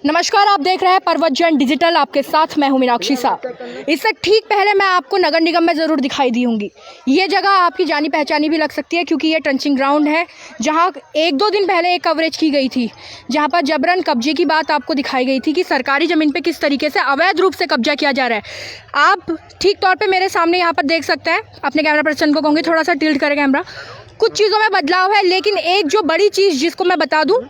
नमस्कार, आप देख रहे हैं पर्वतजन डिजिटल। आपके साथ मैं हूं मीनाक्षी साहब। इससे ठीक पहले मैं आपको नगर निगम में ज़रूर दिखाई दी होंगी। ये जगह आपकी जानी पहचानी भी लग सकती है, क्योंकि ये ट्रंचिंग ग्राउंड है जहां 1-2 दिन पहले एक कवरेज की गई थी, जहां पर जबरन कब्जे की बात आपको दिखाई गई थी कि सरकारी ज़मीन पर किस तरीके से अवैध रूप से कब्जा किया जा रहा है। आप ठीक तौर पर मेरे सामने यहाँ पर देख सकते हैं। अपने कैमरा पर्सन को कहूँगी थोड़ा सा टिल्ट करे कैमरा। कुछ चीज़ों में बदलाव है, लेकिन एक जो बड़ी चीज़ जिसको मैं बता दूँ,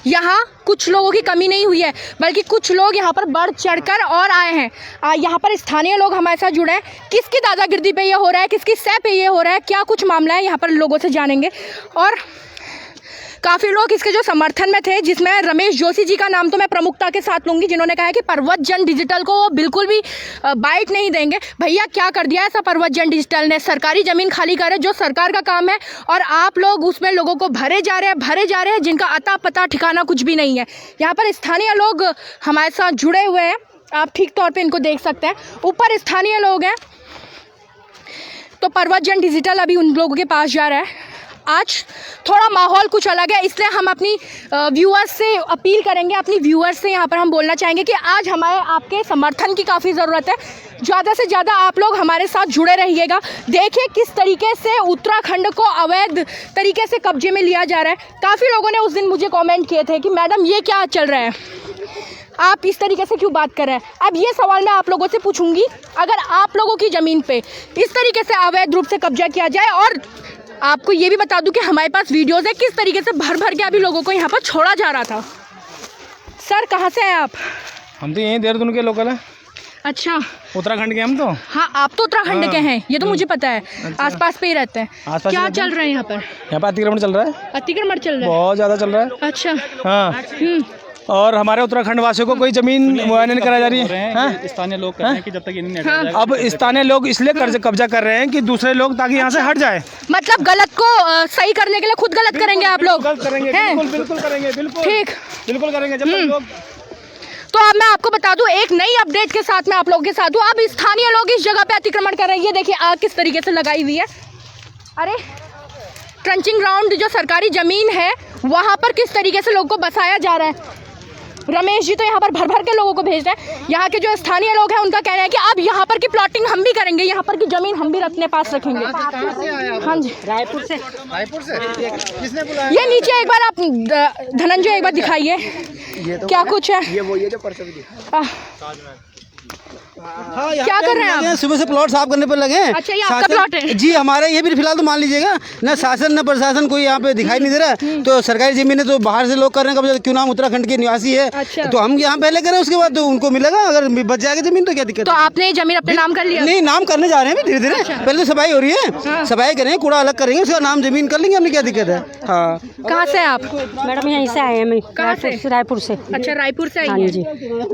यहाँ कुछ लोगों की कमी नहीं हुई है, बल्कि कुछ लोग यहाँ पर बढ़ चढ़कर और आए हैं। यहाँ पर स्थानीय लोग हमारे साथ जुड़े हैं। किसकी दादागिरी पे ये हो रहा है, किसकी सह पे ये हो रहा है, क्या कुछ मामला है, यहाँ पर लोगों से जानेंगे। और काफ़ी लोग इसके जो समर्थन में थे, जिसमें रमेश जोशी जी का नाम तो मैं प्रमुखता के साथ लूँगी, जिन्होंने कहा है कि पर्वतजन डिजिटल को वो बिल्कुल भी बाइट नहीं देंगे। भैया क्या कर दिया ऐसा पर्वतजन डिजिटल ने? सरकारी ज़मीन खाली करे जो सरकार का काम है, और आप लोग उसमें लोगों को भरे जा रहे हैं जिनका अता पता ठिकाना कुछ भी नहीं है। यहाँ पर स्थानीय लोग हमारे साथ जुड़े हुए हैं, आप ठीक तौर पर इनको देख सकते हैं। ऊपर स्थानीय लोग हैं, तो पर्वतजन डिजिटल अभी उन लोगों के पास जा रहा है। आज थोड़ा माहौल कुछ अलग है, इसलिए हम अपनी व्यूअर्स से अपील करेंगे, अपनी व्यूअर्स से यहाँ पर हम बोलना चाहेंगे कि आज हमारे आपके समर्थन की काफ़ी ज़रूरत है। ज़्यादा से ज़्यादा आप लोग हमारे साथ जुड़े रहिएगा। देखिए किस तरीके से उत्तराखंड को अवैध तरीके से कब्जे में लिया जा रहा है। काफ़ी लोगों ने उस दिन मुझे कमेंट किए थे कि मैडम ये क्या चल रहा है, आप इस तरीके से क्यों बात कर रहे हैं। अब ये सवाल मैं आप लोगों से पूछूंगी, अगर आप लोगों की ज़मीन पे इस तरीके से अवैध रूप से कब्जा किया जाए, और आपको ये भी बता दूं कि हमारे पास वीडियोज़ है किस तरीके से भर भर के अभी लोगों को यहाँ पर छोड़ा जा रहा था। सर कहाँ से हैं आप? हम तो यहीं देहरादून के लोकल हैं। अच्छा, उत्तराखंड के हम तो। हाँ, आप तो उत्तराखंड के हैं, ये तो मुझे पता है। अच्छा। आसपास पे ही रहते हैं। क्या चल रहा है यहाँ पर? यहाँ पर अतिक्रमण चल रहा है। अतिक्रमण चल रहा है, बहुत ज़्यादा चल रहा है। अच्छा। हाँ। और हमारे उत्तराखंड वासियों को कोई जमीन मुआयना नहीं कराई जा रही है। स्थानीय लोग कह रहे हैं कि जब तक ये नहीं हटाया जाएगा। अब स्थानीय लोग इसलिए कब्जा कर रहे हैं कि दूसरे लोग ताकि यहाँ से हट जाए। मतलब गलत को सही करने के लिए खुद गलत करेंगे आप लोग? करेंगे, बिल्कुल करेंगे, बिल्कुल ठीक, बिल्कुल करेंगे जब तक लोग। तो अब मैं आपको बता दूं, एक नई अपडेट के साथ मैं आप लोगों के साथ हूँ। अब स्थानीय लोग इस जगह पे अतिक्रमण कर रहे हैं। ये देखिए आग किस तरीके से लगाई हुई है। अरे ट्रंचिंग ग्राउंड जो सरकारी ज़मीन है, वहाँ पर किस तरीके से लोगों को बसाया जा रहा है। रमेश जी तो यहाँ पर भर भर के लोगों को भेज रहे हैं। यहाँ के जो स्थानीय लोग हैं उनका कहना है कि अब यहाँ पर की प्लॉटिंग हम भी करेंगे, यहाँ पर की ज़मीन हम भी अपने पास रखेंगे। हाँ जी, रायपुर से। किसने बुलाया? ये नीचे एक बार आप धनंजय एक बार दिखाइए क्या कुछ है। ये जो परसों भी दिखा। क्या कर रहे हैं आप? सुबह से प्लॉट साफ करने पर लगे हैं। अच्छा, ये आपका प्लॉट है? जी हमारा। ये भी फिलहाल तो मान लीजिएगा ना, शासन न प्रशासन कोई यहाँ पे दिखाई नहीं दे रहा। तो सरकारी जमीन है तो बाहर से लोग कर रहे हैं कब्जा, क्यों नाम उत्तराखंड के निवासी है। अच्छा। तो हम यहाँ पहले करें, उसके बाद तो उनको मिलेगा। अगर बच जाएगा जमीन तो क्या दिक्कत तो है? आपने ये जमीन अपने नाम कर लिया? नहीं, नाम करने जा रहे हैं धीरे धीरे। पहले तो सफाई हो रही है, सफाई करेंगे, कूड़ा अलग करेंगे, उसके बाद नाम जमीन कर लेंगे, हमें क्या दिक्कत है। हाँ। कहाँ से आप? मैडम यहीं से आए हैं। कहाँ से? रायपुर से। अच्छा, रायपुर से आई हाँ हैं। जी।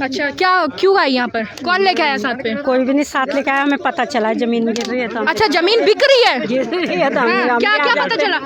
अच्छा, क्या क्यों आई यहाँ पर? कौन लेके आया साथ पे? कोई भी नहीं साथ लेके आया, हमें पता चला जमीन गिर रही है तो अच्छा, जमीन बिक रही है? गिर रही है तो क्या क्या पता चला?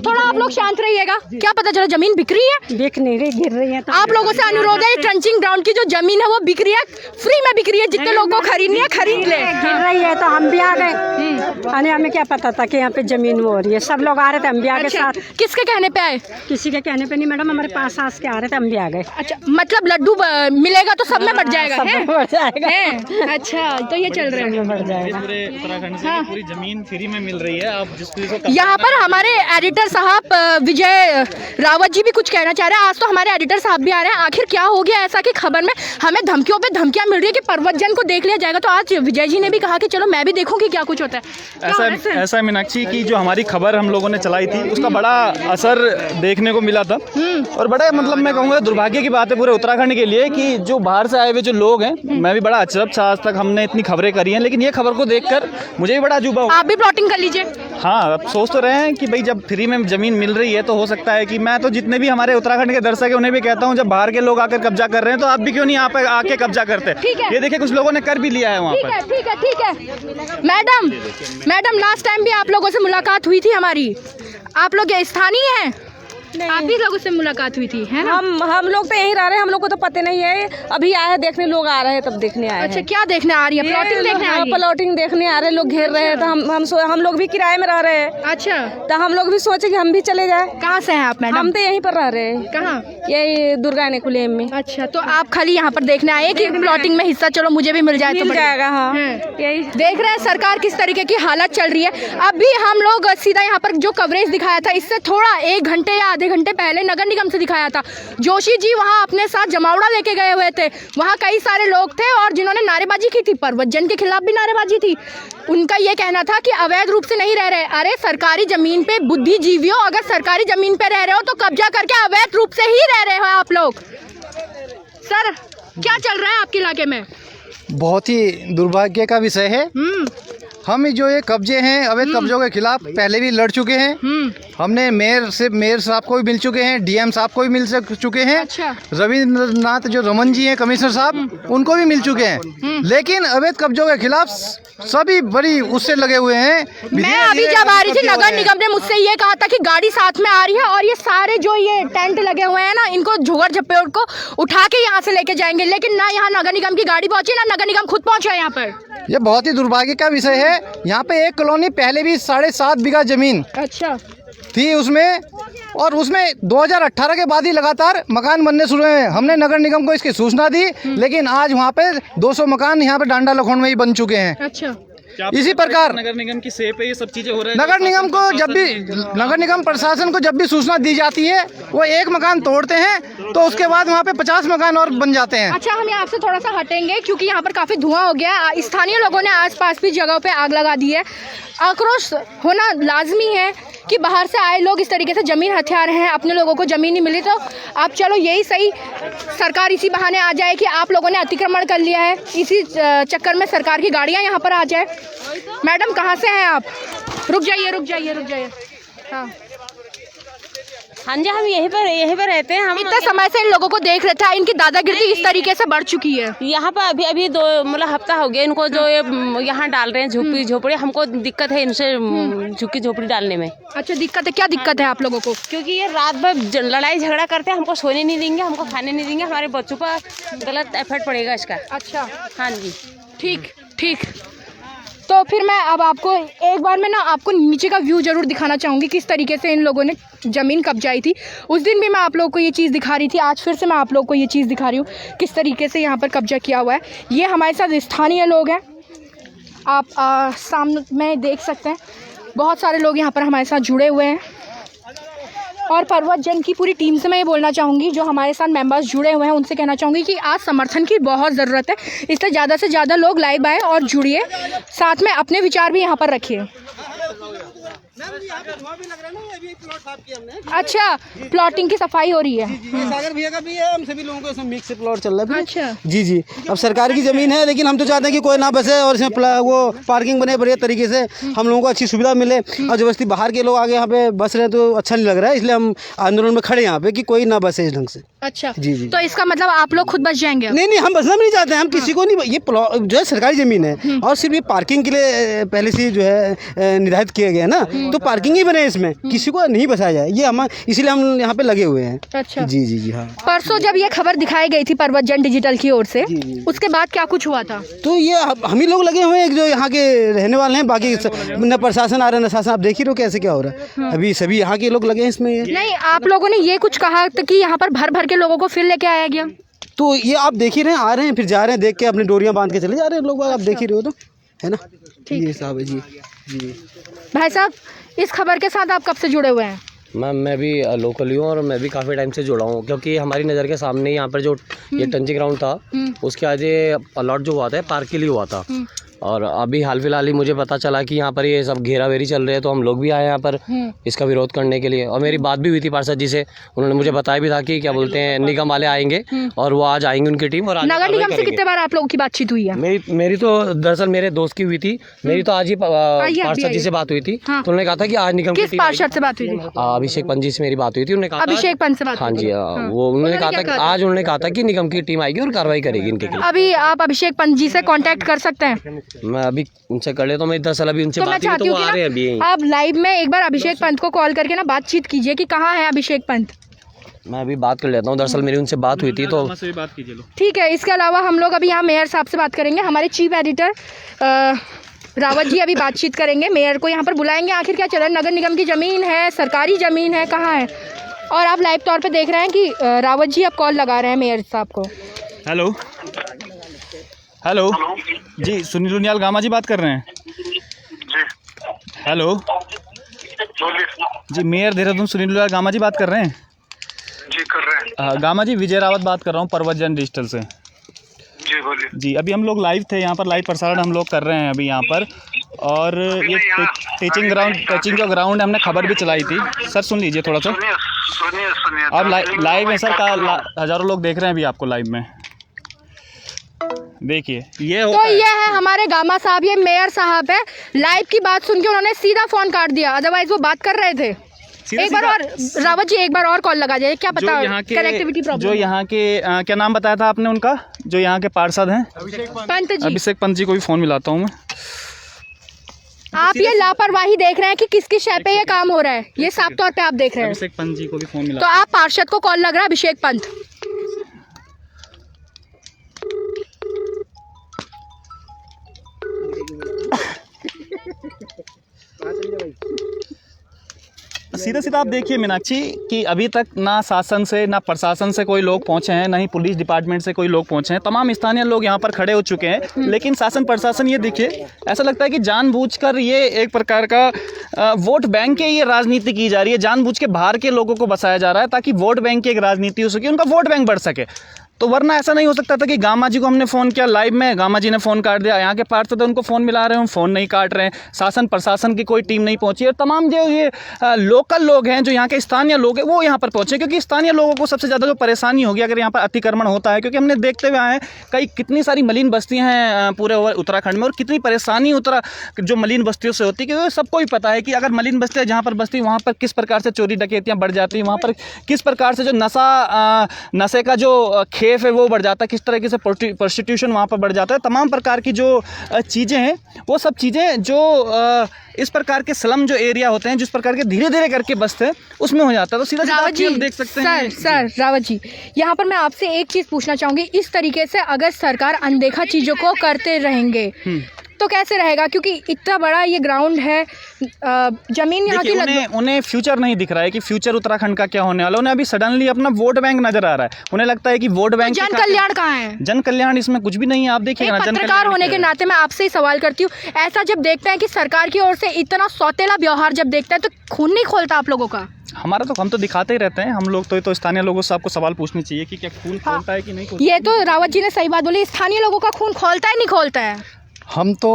थोड़ा आप लोग शांत रहिएगा। क्या पता चला? जमीन बिक रही है? बिक नहीं रही, गिर रही है तो। आप लोगों से अनुरोध है, ट्रंचिंग ग्राउंड की जो जमीन है वो बिक रही है, फ्री में बिक रही है। जितने लोगों को खरीदनी है खरीद ले। गिर रही है तो हम भी आ गए। हमें क्या पता था कि यहाँ पे जमीन वो हो रही है। सब लोग आ रहे थे, हम भी आ गए साथ। किसके कहने पे आए? किसी के कहने पे नहीं मैडम, हमारे पास आस के आ रहे थे, हम भी आ गए। अच्छा, मतलब लड्डू मिलेगा तो सब में बढ़ जाएगा? सब में बढ़ जाएगा। अच्छा, तो ये चल रहा है। बढ़ जाएगा। पूरे उत्तराखंड से पूरी जमीन फ्री में मिल रही है। आप जिसको यहाँ पर हमारे एडिटर साहब विजय रावत जी भी कुछ कहना चाह रहे हैं। आज तो हमारे एडिटर साहब भी आ रहे हैं। आखिर क्या हो गया ऐसा कि खबर में हमें धमकियों पे धमकियां मिल रही है कि पर्वतजन को देख लिया जाएगा। तो आज विजय जी ने भी कहा कि चलो मैं भी देखूंगी क्या कुछ होता है। ऐसा मीनाक्षी की जो हमारी खबर हम लोगों ने चलाई थी, उसका बड़ा असर देखने को मिला था। और बड़ा मतलब मैं कहूँगा दुर्भाग्य की बात है पूरे उत्तराखंड के लिए कि जो बाहर से आए हुए जो लोग हैं, मैं भी बड़ा अचरज था। आज तक हमने इतनी खबरें करी हैं, लेकिन ये खबर को देखकर मुझे भी बड़ा अजूबा हुआ। आप भी प्लॉटिंग कर लीजिए। हाँ, अब सोच तो रहे हैं कि भाई जब फ्री में ज़मीन मिल रही है तो हो सकता है कि मैं तो जितने भी हमारे उत्तराखंड के दर्शक हैं उन्हें भी कहता हूँ, जब बाहर के लोग आकर कब्जा कर रहे हैं तो आप भी क्यों नहीं यहाँ पे आके कब्जा करते। ये देखिए कुछ लोगों ने कर भी लिया है वहाँ पर। ठीक है। मैडम लास्ट टाइम भी आप लोगों से मुलाकात हुई थी हमारी। आप लोग स्थानीय हैं? आप ही लोगों से मुलाकात हुई थी, है ना? हम लोग तो यहीं रह रहे हैं, हम लोग को तो पता नहीं है। अभी आए हैं देखने, लोग आ रहे हैं तब देखने आए हैं। अच्छा, क्या देखने आ रही है? प्लॉटिंग देखने आ रही है? प्लॉटिंग देखने आ रहे हैं, लोग घेर रहे हैं, तो हम लोग भी किराए में रह रहे हैं। अच्छा, तो हम लोग भी सोचे कि हम भी चले जाए। कहाँ से हैं आप मैडम? हम तो यहीं पर रह रहे हैं। कहाँ? यही दुर्गा नेकुलेम में। अच्छा, तो आप खाली यहाँ पर देखने आए कि प्लॉटिंग में हिस्सा चलो मुझे भी मिल जाए तो मिल जाएगा। हाँ, यही देख रहे हैं सरकार किस तरीके की हालत चल रही है। अभी हम लोग सीधा यहाँ पर जो कवरेज दिखाया था, इससे थोड़ा 1 घंटे या आधे घंटे पहले नगर निगम से दिखाया था। जोशी जी वहाँ अपने साथ जमावड़ा लेके गए हुए थे। वहाँ कई सारे लोग थे और जिन्होंने नारेबाजी की थी, परवतजन के खिलाफ भी नारेबाजी थी। उनका ये कहना था कि अवैध रूप से नहीं रह रहे। अरे सरकारी जमीन पे बुद्धिजीवियों, अगर सरकारी जमीन पे रह रहे हो तो कब्जा करके अवैध रूप से ही रह रहे हो आप लोग। सर, क्या चल रहा है आपके इलाके में? बहुत ही दुर्भाग्य का विषय है। हम जो ये कब्जे हैं, अवैध कब्जों के खिलाफ पहले भी लड़ चुके हैं। हमने मेयर साहब को भी मिल चुके हैं, डीएम साहब को भी मिल चुके हैं। अच्छा। रविंद्रनाथ जो रमन जी हैं कमिश्नर साहब, उनको भी मिल चुके हैं। लेकिन अवैध कब्जों के खिलाफ सभी बड़ी उससे लगे हुए हैं। मैं अभी जब आ रही थी, नगर निगम ने मुझसे ये कहा था कि गाड़ी साथ में आ रही है और ये सारे जो ये टेंट लगे हुए हैं ना, इनको झोगर झप्पे को उठा के यहाँ से लेके जाएंगे। लेकिन ना यहाँ नगर निगम की गाड़ी पहुंची, ना नगर निगम खुद पहुंचा यहाँ पर। ये बहुत ही दुर्भाग्य का विषय है। यहाँ पे एक कॉलोनी पहले भी 7.5 बीघा जमीन अच्छा थी उसमें, और उसमें 2018 के बाद ही लगातार मकान बनने शुरू हुए हैं। हमने नगर निगम को इसकी सूचना दी, लेकिन आज वहाँ पे 200 मकान यहाँ पे डांडा लखोन में ही बन चुके हैं। अच्छा, इसी प्रकार नगर निगम की सेप पे ये सब चीजें हो रही है। नगर निगम को नगर निगम प्रशासन को जब भी सूचना दी जाती है, वो एक मकान तोड़ते हैं तो उसके बाद वहाँ पे 50 मकान और बन जाते हैं। अच्छा, हम यहाँ से थोड़ा सा हटेंगे क्योंकि यहाँ पर काफ़ी धुआं हो गया। स्थानीय लोगों ने आसपास भी जगहों पे आग लगा दी है। आक्रोश होना लाजमी है कि बाहर से आए लोग इस तरीके से ज़मीन हथिया रहे हैं, अपने लोगों को ज़मीन नहीं मिली। तो आप चलो यही सही, सरकार इसी बहाने आ जाए कि आप लोगों ने अतिक्रमण कर लिया है, इसी चक्कर में सरकार की गाड़ियाँ यहाँ पर आ जाए। मैडम, कहाँ से हैं आप? रुक जाइए। हाँ जी, हम यहीं पर रहते हैं। हम इतने समय से इन लोगों को देख रहे थे, इनकी दादागिरी इस तरीके से बढ़ चुकी है। यहाँ पर अभी 2 मतलब हफ्ता हो गया इनको जो ये यहाँ डाल रहे हैं झुग्गी झोपड़ी। हमको दिक्कत है इनसे झुग्गी झोपड़ी डालने में। अच्छा, दिक्कत है? क्या दिक्कत है आप लोगों को? क्योंकि ये रात भर लड़ाई झगड़ा करते हैं, हमको सोने नहीं देंगे, हमको खाने नहीं देंगे, हमारे बच्चों पर गलत इफेक्ट पड़ेगा इसका। अच्छा, हाँ जी, ठीक। तो फिर मैं अब आपको एक बार में ना आपको नीचे का व्यू जरूर दिखाना चाहूँगी, किस तरीके से इन लोगों ने ज़मीन कब्जाई थी। उस दिन भी मैं आप लोगों को ये चीज़ दिखा रही थी, आज फिर से मैं आप लोगों को ये चीज़ दिखा रही हूँ, किस तरीके से यहाँ पर कब्जा किया हुआ है। ये हमारे साथ स्थानीय लोग हैं, आप सामने में देख सकते हैं। बहुत सारे लोग यहाँ पर हमारे साथ जुड़े हुए हैं और पर्वतजन की पूरी टीम से मैं ये बोलना चाहूँगी, जो हमारे साथ मेंबर्स जुड़े हुए हैं, उनसे कहना चाहूँगी कि आज समर्थन की बहुत ज़रूरत है। इसलिए ज़्यादा से ज़्यादा लोग लाइव आए और जुड़िए, साथ में अपने विचार भी यहाँ पर रखिए। अच्छा, प्लॉटिंग की सफाई हो रही है। ये सागर भैया का भी है, हम सभी लोगों को इसमें मिक्स प्लॉट चल रहा है। अच्छा, जी। अब सरकार की ज़मीन है, लेकिन हम तो चाहते हैं कि कोई ना बसे और इसमें वो पार्किंग बने बढ़िया तरीके से, हम लोगों को अच्छी सुविधा मिले। और जबरदस्ती बाहर के लोग आगे यहाँ पे बस रहे हैं तो अच्छा नहीं लग रहा है, इसलिए हम आंदोलन में खड़े हैं यहाँ पे कि कोई ना बसे इस ढंग से। अच्छा जी। तो इसका मतलब आप लोग खुद बच जाएंगे? नहीं, हम बसना भी नहीं चाहते हैं। हम किसी को नहीं, ये जो है सरकारी ज़मीन है और सिर्फ ये पार्किंग के लिए पहले से जो है निर्धारित किया गया है ना, तो पार्किंग ही बने, इसमें किसी को नहीं बसाया जाए, ये हम इसीलिए हम यहाँ पे लगे हुए हैं। अच्छा, जी हाँ। परसों जब ये खबर दिखाई गई थी पर्वतजन डिजिटल की ओर से, उसके बाद क्या कुछ हुआ था? तो ये हम ही लोग लगे हुए हैं जो यहाँ के रहने वाले हैं, बाकी न प्रशासन आ रहा है न शासन। आप देख ही रहो कैसे क्या हो रहा है। अभी सभी यहाँ के लोग लगे हैं इसमें। नहीं, आप लोगों ने ये कुछ कहा था कि यहाँ पर भर के लोगों को फिर लेके आया गया? तो ये आप देख ही रहे हैं, आ रहे हैं फिर जा रहे हैं, देख के अपनी डोरियां बांध के चले जा रहे हैं लोग। आप देख ही रहे हो तो, है ना? ये साहब है जी। भाई साहब, इस खबर के साथ आप कब से जुड़े हुए हैं? मैम, मैं भी लोकल ही हूँ और मैं भी काफ़ी टाइम से जुड़ा हूँ, क्योंकि हमारी नज़र के सामने यहाँ पर जो ये टंचिंग ग्राउंड था, उसके आज ये प्लॉट जो हुआ था पार्क के लिए हुआ था। और अभी हाल फिलहाल ही मुझे पता चला कि यहाँ पर ये सब घेरावेरी चल रहे हैं, तो हम लोग भी आए यहाँ पर इसका विरोध करने के लिए। और मेरी बात भी हुई थी पार्षद जी से, उन्होंने मुझे बताया भी था कि क्या बोलते हैं निगम वाले आएंगे और वो आज आएंगे उनकी टीम। और नगर निगम से कितने बार आप लोगों की बातचीत हुई है? मेरी तो दरअसल मेरे दोस्त की हुई थी, मेरी तो आज ही पार्षद जी से बात हुई थी। तो उन्होंने कहा था कि आज निगम किस पार्षद से बात हुई थी? अभिषेक पंत जी से मेरी बात हुई थी। उन्होंने कहा अभिषेक पंत से बात? हाँ जी, वो उन्होंने कहा था कि आज उन्होंने कहा था कि निगम की टीम आएगी और कार्रवाई करेगी इनके खिलाफ। अभी आप अभिषेक पंत जी से कांटेक्ट कर सकते हैं? मैं अभी उनसे कर लेता हूँ, मैं दरअसल अभी उनसे तो मैं बात ही चाहती तो हूँ वो आ रहे हैं कि अभी। ना आप लाइव में एक बार अभिषेक पंत को कॉल करके ना बातचीत कीजिए कि कहाँ है अभिषेक पंत। मैं अभी बात कर लेता हूँ, दरअसल मेरी उनसे बात हुई थी तो से भी बात कीजिए लो। ठीक है। इसके अलावा हम लोग अभी यहाँ मेयर साहब से बात करेंगे। हमारे चीफ एडिटर रावत जी अभी बातचीत करेंगे, मेयर को यहाँ पर बुलाएंगे। आखिर क्या चल रहा है, नगर निगम की ज़मीन है, सरकारी ज़मीन है, कहाँ है। और आप लाइव तौर पे देख रहे हैं कि रावत जी अब कॉल लगा रहे हैं मेयर साहब को। हेलो हेलो जी, सुनील उनियाल गामा जी बात कर रहे हैं? हेलो जी, मेयर देहरादून सुनील उनियाल गामा जी बात कर रहे हैं? जी कर रहे हैं। गामा जी, विजय रावत बात कर रहा हूँ परवतजन डिजिटल से। जी बोलिए। जी, अभी हम लोग लाइव थे यहाँ पर, लाइव प्रसारण हम लोग कर रहे हैं अभी यहाँ पर। और ये टीचिंग ग्राउंड हमने खबर भी चलाई थी। सर सुन लीजिए थोड़ा सा। सुनिए अब लाइव है सर, हज़ारों लोग देख रहे हैं अभी आपको लाइव में। देखिए ये तो ये है हमारे गामा साहब, ये मेयर साहब है। लाइव की बात सुन के उन्होंने सीधा फ़ोन काट दिया, अदरवाइज वो बात कर रहे थे। एक बार और रावत जी, एक बार और कॉल लगा जाए। क्या पता कनेक्टिविटी प्रॉब्लम। जो यहाँ के क्या नाम बताया था आपने उनका, जो यहाँ के पार्षद हैं? पंत जी। अभिषेक पंत जी को भी फ़ोन मिलाता हूँ मैं। आप ये लापरवाही देख रहे हैं कि किसकी शय पे ये काम हो रहा है, ये साफ तौर पे आप देख रहे हैं। अभिषेक पंत जी को भी फ़ोन मिला। तो आप पार्षद को कॉल लग रहा है, अभिषेक पंत। सीधा सीधा आप देखिए मीनाक्षी कि अभी तक ना शासन से ना प्रशासन से कोई लोग पहुंचे हैं, ना ही पुलिस डिपार्टमेंट से कोई लोग पहुंचे हैं। तमाम स्थानीय लोग यहां पर खड़े हो चुके हैं, लेकिन शासन प्रशासन ये देखिए, ऐसा लगता है कि जानबूझकर ये एक प्रकार का वोट बैंक की ये राजनीति की जा रही है। जानबूझ के बाहर के लोगों को बसाया जा रहा है ताकि वोट बैंक की एक राजनीति हो सके, उनका वोट बैंक बढ़ सके। तो वरना ऐसा नहीं हो सकता था कि गामा जी को हमने फ़ोन किया लाइव में, गामा जी ने फ़ोन काट दिया। यहाँ के पार्षद उनको फ़ोन मिला रहे हैं, फ़ोन नहीं काट रहे हैं। शासन प्रशासन की कोई टीम नहीं पहुंची। और तमाम जो ये लोकल लोग हैं, जो यहाँ के स्थानीय लोग हैं, वो यहाँ पर पहुंचे, क्योंकि स्थानीय लोगों को सबसे ज़्यादा जो परेशानी होगी अगर यहाँ पर अतिक्रमण होता है। क्योंकि हमने देखते हुए आए हैं कितनी सारी मलिन बस्तियाँ हैं पूरे उत्तराखंड में, और कितनी परेशानी जो मलिन बस्तियों से होती है। क्योंकि सबको ही पता है कि अगर मलिन बस्तियाँ जहाँ पर बस्ती, वहाँ पर किस प्रकार से चोरी डकैतियाँ बढ़ जाती हैं, वहाँ पर किस प्रकार से जो नशे का जो खेफ है वो बढ़ जाता है, किस तरीके से प्रोस्टिट्यूशन वहाँ पर बढ़ जाता है। तमाम प्रकार की जो चीज़ें हैं, वो सब चीज़ें जो इस प्रकार के स्लम जो एरिया होते हैं, जिस प्रकार के धीरे धीरे करके बसते हैं, उसमें हो जाता है। तो सीधा रावत जी आप देख सकते हैं। सर रावत जी, यहाँ पर मैं आपसे एक चीज़ पूछना चाहूँगी। इस तरीके से अगर सरकार अनदेखा चीज़ों को करते रहेंगे तो कैसे रहेगा? क्योंकि इतना बड़ा ये ग्राउंड है, जमीन यहाँ की उन्हें फ्यूचर नहीं दिख रहा है कि फ्यूचर उत्तराखंड का क्या होने वाला है। उन्हें अभी सडनली अपना वोट बैंक नजर आ रहा है। उन्हें लगता है कि वोट बैंक, जन कल्याण कहाँ है? जन कल्याण इसमें कुछ भी नहीं है। आप देखिए ना, पत्रकार होने के नाते मैं आपसे ही सवाल करती हूँ, ऐसा जब देखते हैं कि सरकार की ओर से इतना सौतेला व्यवहार जब देखते हैं तो खून नहीं खोलता आप लोगों का? हमारा तो हम तो दिखाते ही रहते हैं। हम लोग तो स्थानीय लोगों से आपको सवाल पूछनी चाहिए कि क्या खून खोलता है कि नहीं खोलता। ये तो रावत जी ने सही बात बोली, स्थानीय लोगों का खून खोलता है नहीं खोलता है? हम तो,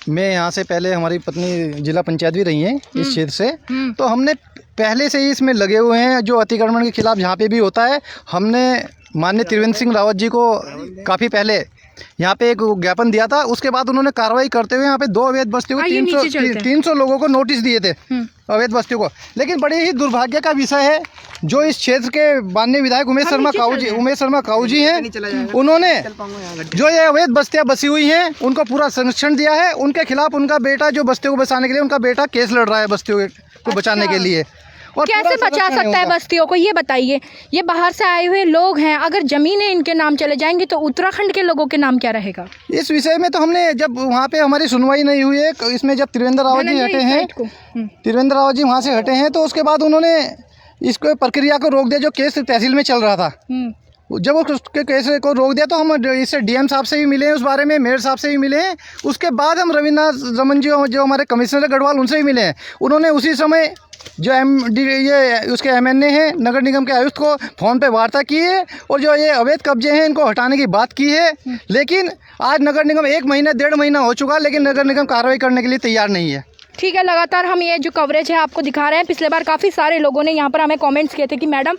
मैं यहाँ से पहले, हमारी पत्नी जिला पंचायत भी रही हैं इस क्षेत्र से, तो हमने पहले से ही इसमें लगे हुए हैं। जो अतिक्रमण के खिलाफ जहाँ पे भी होता है, हमने माननीय त्रिवेंद्र सिंह रावत जी को काफ़ी पहले यहाँ पे एक ज्ञापन दिया था। उसके बाद उन्होंने कार्रवाई करते हुए यहाँ पे 2 अवैध बस्तियों को 300 लोगों को नोटिस दिए थे, अवैध बस्तियों को। लेकिन बड़े ही दुर्भाग्य का विषय है, जो इस क्षेत्र के माननीय विधायक उमेश शर्मा काऊ जी हैं, उन्होंने जो ये अवैध बस्तियाँ बसी हुई हैं उनको पूरा संरक्षण दिया है। उनके खिलाफ उनका बेटा, जो बस्तियों को बचाने के लिए, उनका बेटा केस लड़ रहा है बस्तियों को बचाने के लिए। और कैसे बचा सकता है बस्तियों को, ये बताइए? ये बाहर से आए हुए लोग हैं, अगर जमीनें इनके नाम चले जाएंगी तो उत्तराखंड के लोगों के नाम क्या रहेगा? इस विषय में तो हमने, जब वहाँ पे हमारी सुनवाई नहीं हुई है, इसमें जब त्रिवेंद्र रावत जी हटे हैं, त्रिवेंद्र रावत जी वहाँ से हटे हैं, तो उसके बाद उन्होंने इसको प्रक्रिया को रोक दिया। जो केस तहसील में चल रहा था, जब उसके केस को रोक दिया तो हम इससे डीएम साहब से भी मिले हैं, उस बारे में मेयर साहब से भी मिले हैं। उसके बाद हम रविन्द्रनाथ रमन जी, जो हमारे कमिश्नर गढ़वाल, उनसे भी मिले हैं। उन्होंने उसी समय जो उसके एमएनए हैं, नगर निगम के आयुक्त को फ़ोन पे वार्ता की है, और जो ये अवैध कब्जे हैं इनको हटाने की बात की है। लेकिन आज नगर निगम 1 महीना 1.5 महीना हो चुका, लेकिन नगर निगम कार्रवाई करने के लिए तैयार नहीं है। ठीक है, लगातार हम ये जो कवरेज है आपको दिखा रहे हैं। पिछले बार काफ़ी सारे लोगों ने यहाँ पर हमें कमेंट्स किए थे कि मैडम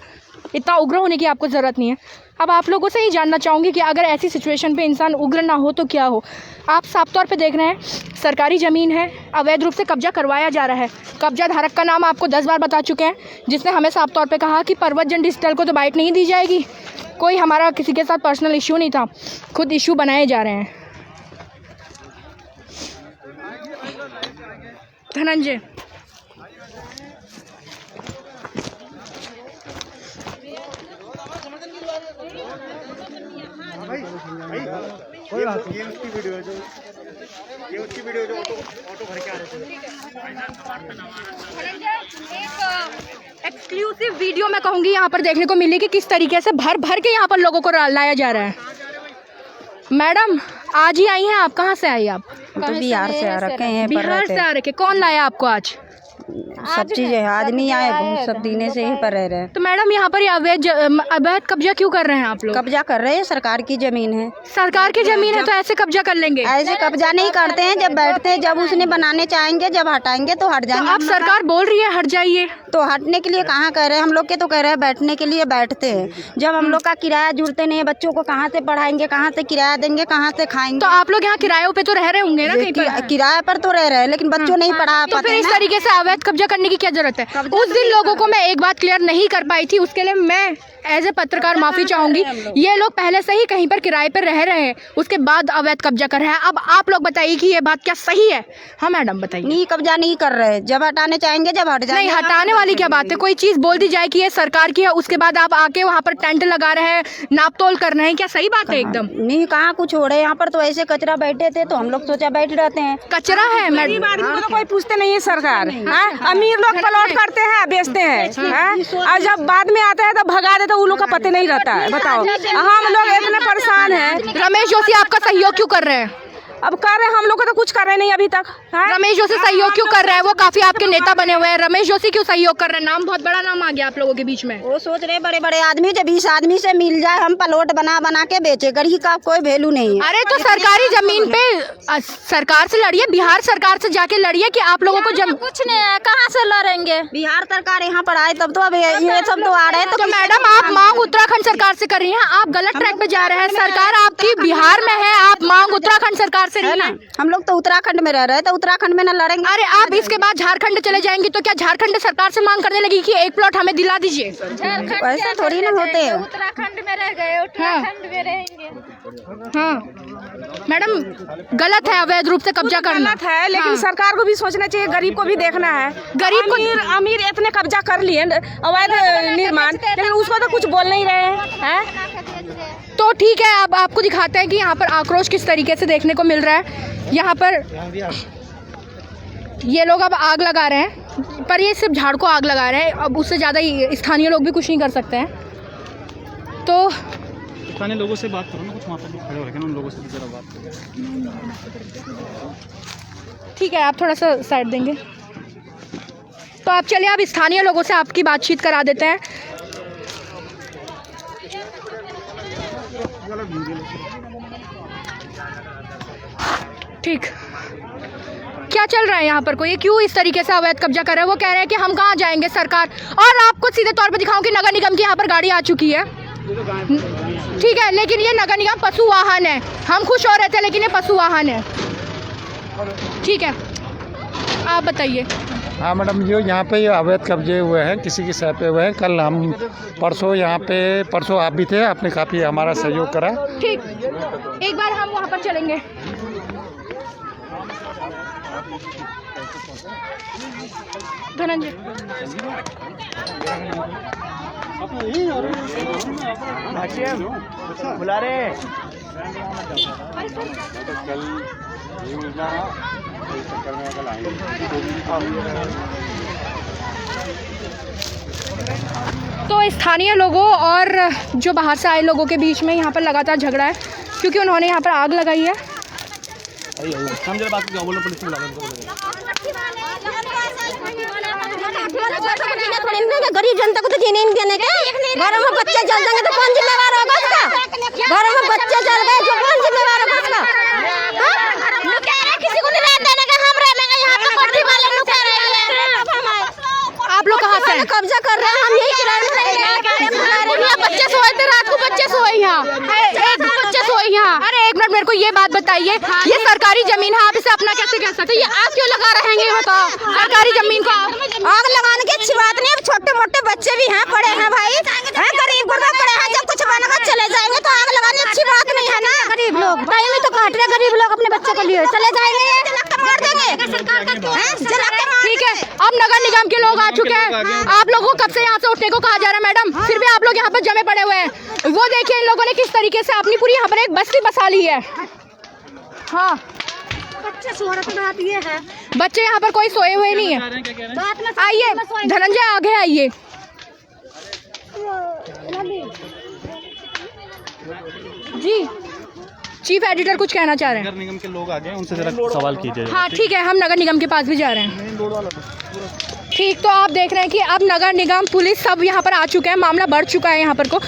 इतना उग्र होने की आपको ज़रूरत नहीं है। अब आप लोगों से ही जानना चाहूँगी कि अगर ऐसी सिचुएशन पे इंसान उग्र ना हो तो क्या हो? आप साफ तौर पे देख रहे हैं, सरकारी ज़मीन है, अवैध रूप से कब्जा करवाया जा रहा है। कब्जा धारक का नाम आपको 10 बार बता चुके हैं, जिसने हमें साफ तौर पे कहा कि परवतजन डिजिटल को तो बाइट नहीं दी जाएगी। कोई हमारा किसी के साथ पर्सनल इशू नहीं था, खुद इशू बनाए जा रहे हैं। धनंजय। एक्सक्लूसिव वीडियो मैं कहूँगी यहाँ पर देखने को मिली कि किस तरीके से भर भर के यहाँ पर लोगों को लाया जा रहा है। मैडम आज ही आई हैं आप, कहाँ से आई आप? तो बिहार से आ रखे हैं। बिहार से आ रखे, कौन लाया आपको आज? सब चीजें आदमी आए, बहुत सब दिने से यहीं पर रह रहे हैं। तो मैडम यहाँ पर अवैध कब्जा क्यों कर रहे हैं आप लोग? कब्जा कर रहे हैं, सरकार की जमीन है। सरकार की जमीन है तो ऐसे कब्जा कर लेंगे? ऐसे कब्जा नहीं करते हैं, जब बैठते हैं, जब उसने बनाने चाहेंगे, जब हटाएंगे तो हट जाएंगे। अब सरकार बोल रही है हट जाइए, तो हटने के लिए कहाँ कह रहे हैं? हम लोग के तो कह रहे हैं बैठने के लिए बैठते हैं। जब हम लोग का किराया जुड़ते नहीं है, बच्चों को कहाँ से पढ़ाएंगे, कहाँ से किराया देंगे, कहाँ से खाएंगे? तो आप लोग यहाँ किरायों पे तो रह रहे होंगे ना कहीं पर? किराए पर तो रह रहे हैं, लेकिन बच्चों नहीं पढ़ा तो पाते फिर इस तरीके से अवैध कब्जा करने की क्या जरूरत है? उस दिन लोगों को मैं एक बात क्लियर नहीं कर पाई थी, उसके लिए मैं एज ए पत्रकार माफी चाहूंगी। ये लोग पहले से ही कहीं पर किराए पर रह रहे हैं, उसके बाद अवैध कब्जा कर रहे हैं। अब आप लोग बताइए कि ये बात क्या सही है? हाँ मैडम बताइए। नहीं, कब्जा नहीं कर रहे, जब हटाने चाहेंगे जब हट जाएंगे। नहीं, हटाने वाली क्या बात है? कोई चीज बोल दी जाए कि ये सरकार की है, उसके बाद आप आके वहाँ पर टेंट लगा रहे हैं, नाप तोल कर रहे हैं, क्या सही बात है? एकदम नहीं, कहाँ कुछ हो रहे हैं यहाँ पर। तो ऐसे कचरा बैठे थे तो हम लोग सोचा बैठ रहते हैं। कचरा है मैडम, आदमी को तो कोई पूछते नहीं है सरकार। अमीर लोग प्लॉट करते हैं, बेचते हैं, और जब बाद में आते हैं तो भगा देते, उन लोग का पता नहीं रहता है। बताओ, हम लोग इतने परेशान हैं। रमेश जोशी आपका सहयोग क्यों कर रहे हैं? अब कर रहे हैं, हम लोग को तो कुछ कर रहे नहीं अभी तक। रमेश जोशी सहयोग क्यों कर रहे हैं? वो काफी आपके नेता बने हुए हैं, रमेश जोशी क्यों सहयोग कर रहे हैं? नाम बहुत बड़ा नाम आ गया आप लोगों के बीच में। वो सोच रहे बड़े बड़े आदमी, जब 20 आदमी से मिल जाए, हम प्लॉट बना बना के बेचे, गरीब का कोई वैल्यू नहीं है। अरे तो सरकारी जमीन पे सरकार से लड़िए, बिहार सरकार से जाके लड़िए कि आप लोगों को कुछ नहीं है, कहाँ से लड़ेंगे? बिहार सरकार यहाँ पर आए तब तो अब ये सब तो आ रहे हैं। तो मैडम आप मांग उत्तराखंड सरकार से कर रही हैं, आप गलत ट्रैक पे जा रहे हैं। सरकार आपकी बिहार में है, आप मांग उत्तराखंड सरकार से नहीं है। हम लोग तो उत्तराखंड में रह रहे हैं, तो उत्तराखंड में ना लड़ेंगे। अरे आप इसके बाद झारखंड चले जाएंगी तो क्या झारखंड सरकार से मांग करने लगी कि एक प्लॉट हमें दिला दीजिए? ऐसा थोड़ी ना होते हैं। उत्तराखंड में रह गए, उत्तराखंड में रहेंगे। हाँ मैडम, गलत है अवैध रूप से कब्जा करना है, लेकिन सरकार को भी सोचना चाहिए, गरीब को भी देखना है। गरीब को अमीर इतने कब्जा कर लिए अवैध निर्माण, लेकिन उसको तो कुछ बोल नहीं रहे हैं। तो ठीक है, अब आपको दिखाते हैं कि यहाँ पर आक्रोश किस तरीके से देखने को मिल रहा है। यहाँ पर ये लोग अब आग लगा रहे हैं, पर ये सिर्फ झाड़ को आग लगा रहे हैं, अब उससे ज़्यादा स्थानीय लोग भी कुछ नहीं कर सकते हैं। तो स्थानीय लोगों से बात करो ना, कुछ वहाँ पर खड़े हो रखे हैं, उन लोगों से भी जरा बात करो। ठीक है, आप थोड़ा सा साइड देंगे तो आप चलिए, अब स्थानीय लोगों से आपकी बातचीत करा देते हैं। ठीक, क्या चल रहा है यहाँ पर? कोई क्यों इस तरीके से अवैध कब्जा कर रहे हैं? वो कह रहे हैं कि हम कहाँ जाएंगे सरकार। और आपको सीधे तौर पे दिखाऊं कि नगर निगम की यहाँ पर गाड़ी आ चुकी है। ठीक है, लेकिन ये नगर निगम पशु वाहन है। हम खुश हो रहे थे, लेकिन ये पशु वाहन है। ठीक है, आप बताइए। हाँ मैडम, जो यहाँ पे अवैध कब्जे हुए हैं, किसी की सह पे हुए हैं। कल हम परसों आप भी थे, आपने काफ़ी हमारा सहयोग करा। ठीक, एक बार हम वहाँ पर चलेंगे। धनंजय, बुला रहे तो स्थानीय लोगों और जो बाहर से आए लोगों के बीच में यहाँ पर लगातार झगड़ा है, क्योंकि उन्होंने यहाँ पर आग लगाई है। गरीब जनता को तो जीने नहीं देने के। घरों में बच्चे जल जाएंगे तो कौन जिम्मेवार होगा उसका? घरों में बच्चे जल गए तो कौन जिम्मेवार होगा उसका? किसी को नहीं रहने देने का, हम रहेंगे यहाँ पे। कोठी वाले लोग कह रहे हैं। आप लोग कहाँ से कब्जा कर रहे हैं? हम यही किराए में रहेंगे। बच्चे सोए थे रात को, बच्चे सोए यहाँ, एक बच्चे सोए यहाँ। अरे एक मिनट, मेरे को ये बात बताइए, ये सरकारी जमीन है, आप इसे अपना कैसे कह सकते हैं? ये आग क्यों लगा रहेंगे? बताओ, सरकारी जमीन को आग लगाने की अच्छी बात नहीं। छोटे मोटे बच्चे भी हैं, पड़े हैं भाई, हैं गरीब गुरबा पड़े हैं। जब कुछ बनेगा चले जाएंगे, तो आग लगाने अच्छी बात नहीं है ना। गरीब लोग भाई में तो काट रहे, गरीब लोग अपने बच्चों को लिए चले जाएंगे, मार देंगे, जला के अब नगर निगम के लोग आ चुके हैं। आप लोगों को कब से यहाँ से उठने को कहा जा रहा है मैडम, फिर भी आप लोग यहाँ पर जमे पड़े हुए हैं। वो देखिए इन लोगों ने किस तरीके से अपनी पूरी यहाँ पर एक बस्ती बसा ली है। हाँ, बच्चे यहाँ पर कोई सोए हुए नहीं है। आइए धनंजय, आगे आइए। जी, चीफ एडिटर कुछ कहना चाह रहे हैं। नगर निगम के लोग आ गए, उनसे जरा सवाल कीजिए। हाँ ठीक है, हम नगर निगम के पास भी जा रहे हैं। ठीक, तो आप देख रहे हैं कि अब नगर निगम पुलिस सब यहाँ पर आ चुके हैं, मामला बढ़ चुका है यहाँ पर को।